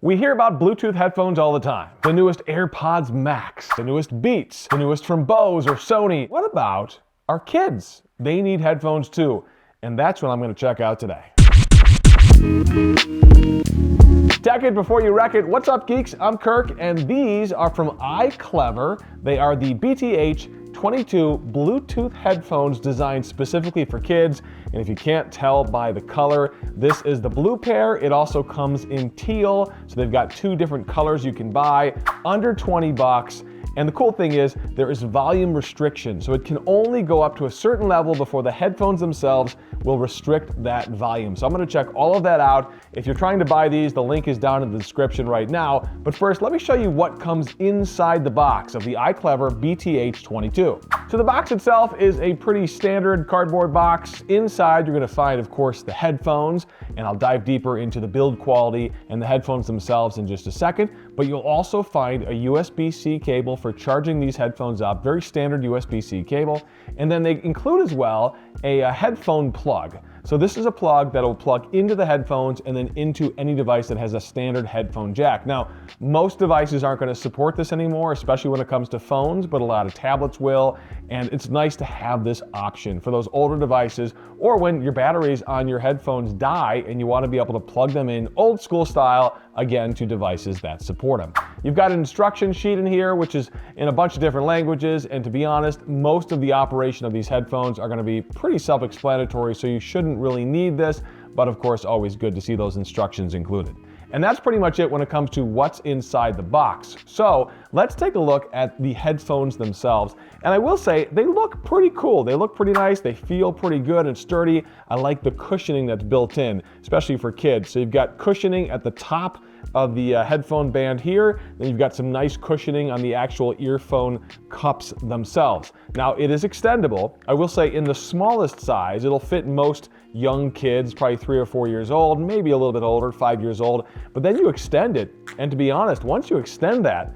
We hear about Bluetooth headphones all the time. The newest AirPods Max, the newest Beats, the newest from Bose or Sony. What about our kids? They need headphones too, and that's what I'm going to check out today. Tech it before you wreck it. What's up, geeks? I'm Kirk, and these are from iClever. They are the BTH22 Bluetooth headphones designed specifically for kids. And if you can't tell by the color, this is the blue pair. It also comes in teal. So they've got two different colors you can buy, under 20 bucks. And the cool thing is there is volume restriction. So it can only go up to a certain level before the headphones themselves will restrict that volume. So I'm gonna check all of that out. If you're trying to buy these, the link is down in the description right now. But first, let me show you what comes inside the box of the iClever BTH22. So the box itself is a pretty standard cardboard box. Inside, you're gonna find, of course, the headphones, and I'll dive deeper into the build quality and the headphones themselves in just a second. But you'll also find a USB-C cable for charging these headphones up, very standard USB-C cable. And then they include as well a headphone plug. So this is a plug that will plug into the headphones and then into any device that has a standard headphone jack. Now, most devices aren't going to support this anymore, especially when it comes to phones, but a lot of tablets will. And it's nice to have this option for those older devices, or when your batteries on your headphones die and you want to be able to plug them in old school style, again, to devices that support them. You've got an instruction sheet in here, which is in a bunch of different languages. And to be honest, most of the operation of these headphones are going to be pretty self-explanatory, so you shouldn't really need this, but of course, always good to see those instructions included. And that's pretty much it when it comes to what's inside the box. So let's take a look at the headphones themselves. And I will say, they look pretty cool. They look pretty nice. They feel pretty good and sturdy. I like the cushioning that's built in, especially for kids. So you've got cushioning at the top of the headphone band here. Then you've got some nice cushioning on the actual earphone cups themselves. Now, it is extendable. I will say in the smallest size, it'll fit most young kids, probably 3 or 4 years old, maybe a little bit older, 5 years old. But then you extend it, and to be honest, once you extend that,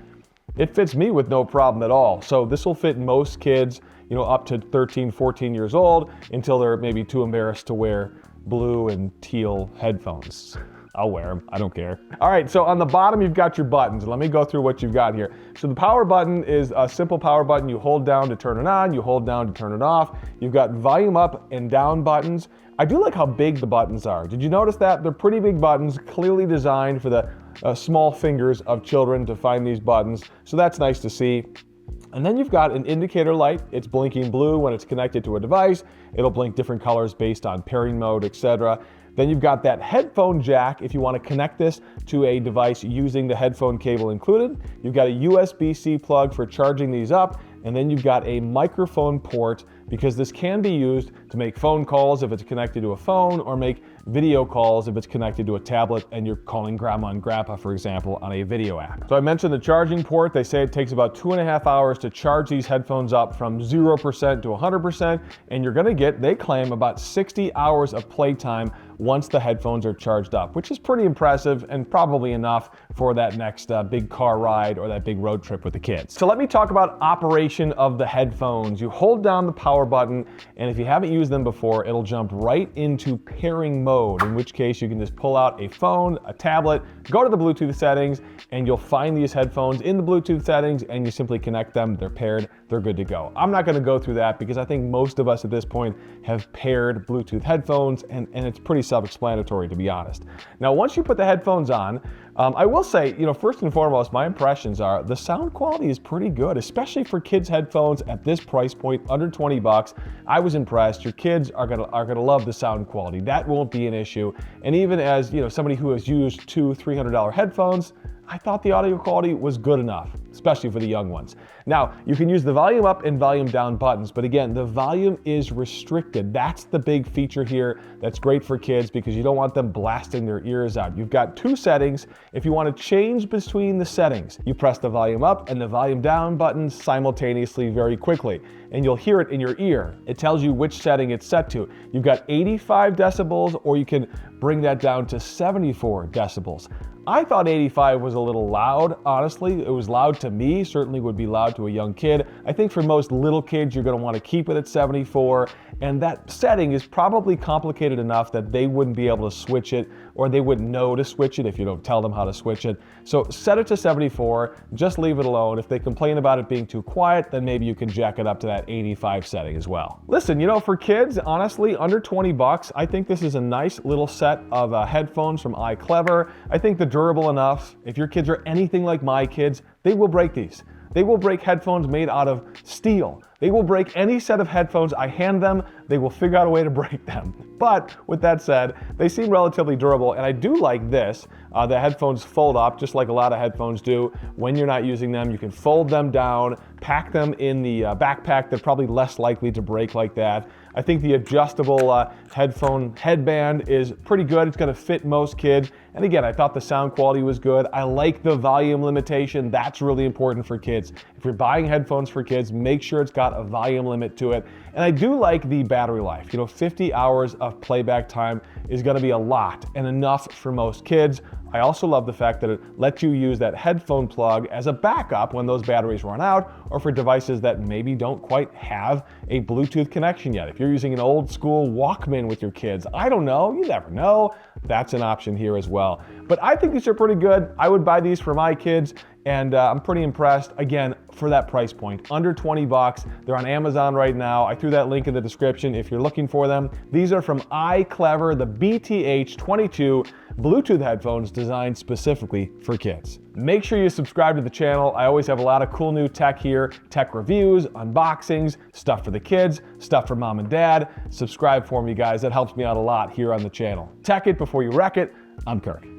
it fits me with no problem at all. So this will fit most kids, up to 13, 14 years old, until they're maybe too embarrassed to wear blue and teal headphones. I'll wear them, I don't care. All right, so on the bottom, you've got your buttons. Let me go through what you've got here. So the power button is a simple power button. You hold down to turn it on, you hold down to turn it off. You've got volume up and down buttons. I do like how big the buttons are. Did you notice that? They're pretty big buttons, clearly designed for the small fingers of children to find these buttons. So that's nice to see. And then you've got an indicator light. It's blinking blue when it's connected to a device. It'll blink different colors based on pairing mode, etc. Then you've got that headphone jack if you want to connect this to a device using the headphone cable included. You've got a USB-C plug for charging these up. And then you've got a microphone port, because this can be used to make phone calls if it's connected to a phone, or make video calls if it's connected to a tablet and you're calling grandma and grandpa, for example, on a video app. So I mentioned the charging port. They say it takes about 2.5 hours to charge these headphones up from 0% to 100%, and you're gonna get, they claim, about 60 hours of playtime once the headphones are charged up, which is pretty impressive and probably enough for that next big car ride or that big road trip with the kids. So let me talk about operation of the headphones. You hold down the power button, and if you haven't used them before, it'll jump right into pairing mode, in which case you can just pull out a phone, a tablet, go to the Bluetooth settings, and you'll find these headphones in the Bluetooth settings, and you simply connect them. They're paired, they're good to go. I'm not gonna go through that because I think most of us at this point have paired Bluetooth headphones, and it's pretty self-explanatory, to be honest. Now, once you put the headphones on, I will say, first and foremost, my impressions are the sound quality is pretty good, especially for kids' headphones at this price point, under 20 bucks. I was impressed. Your kids are gonna love the sound quality. That won't be an issue. And even as somebody who has used $200-300 headphones, I thought the audio quality was good enough, especially for the young ones. Now, you can use the volume up and volume down buttons, but again, the volume is restricted. That's the big feature here that's great for kids, because you don't want them blasting their ears out. You've got two settings. If you want to change between the settings, you press the volume up and the volume down buttons simultaneously very quickly, and you'll hear it in your ear. It tells you which setting it's set to. You've got 85 decibels, or you can bring that down to 74 decibels. I thought 85 was a little loud, honestly. It was loud to me, certainly would be loud to a young kid. I think for most little kids, you're gonna wanna keep it at 74, and that setting is probably complicated enough that they wouldn't be able to switch it or they wouldn't know to switch it if you don't tell them how to switch it. So set it to 74, just leave it alone. If they complain about it being too quiet, then maybe you can jack it up to that 85 setting as well. Listen, for kids, honestly, under 20 bucks, I think this is a nice little set of headphones from iClever. I think they're durable enough. If your kids are anything like my kids, they will break these. They will break headphones made out of steel. They will break any set of headphones I hand them. They will figure out a way to break them. But with that said, they seem relatively durable, and I do like this. The headphones fold up just like a lot of headphones do. When you're not using them, you can fold them down, pack them in the backpack. They're probably less likely to break like that. I think the adjustable headphone headband is pretty good. It's going to fit most kids. And again, I thought the sound quality was good. I like the volume limitation. That's really important for kids. If you're buying headphones for kids, make sure it's got a volume limit to it. And I do like the battery life. 50 hours of playback time is going to be a lot and enough for most kids. I also love the fact that it lets you use that headphone plug as a backup when those batteries run out, or for devices that maybe don't quite have a Bluetooth connection yet. If you're using an old school Walkman with your kids, I don't know, you never know, that's an option here as well. But I think these are pretty good. I would buy these for my kids, and I'm pretty impressed. Again, for that price point, under 20 bucks. They're on Amazon right now. I threw that link in the description if you're looking for them. These are from iClever, the BTH22 Bluetooth headphones designed specifically for kids. Make sure you subscribe to the channel. I always have a lot of cool new tech here, tech reviews, unboxings, stuff for the kids, stuff for mom and dad. Subscribe for me, guys. That helps me out a lot here on the channel. Tech it before you wreck it. I'm Kirk.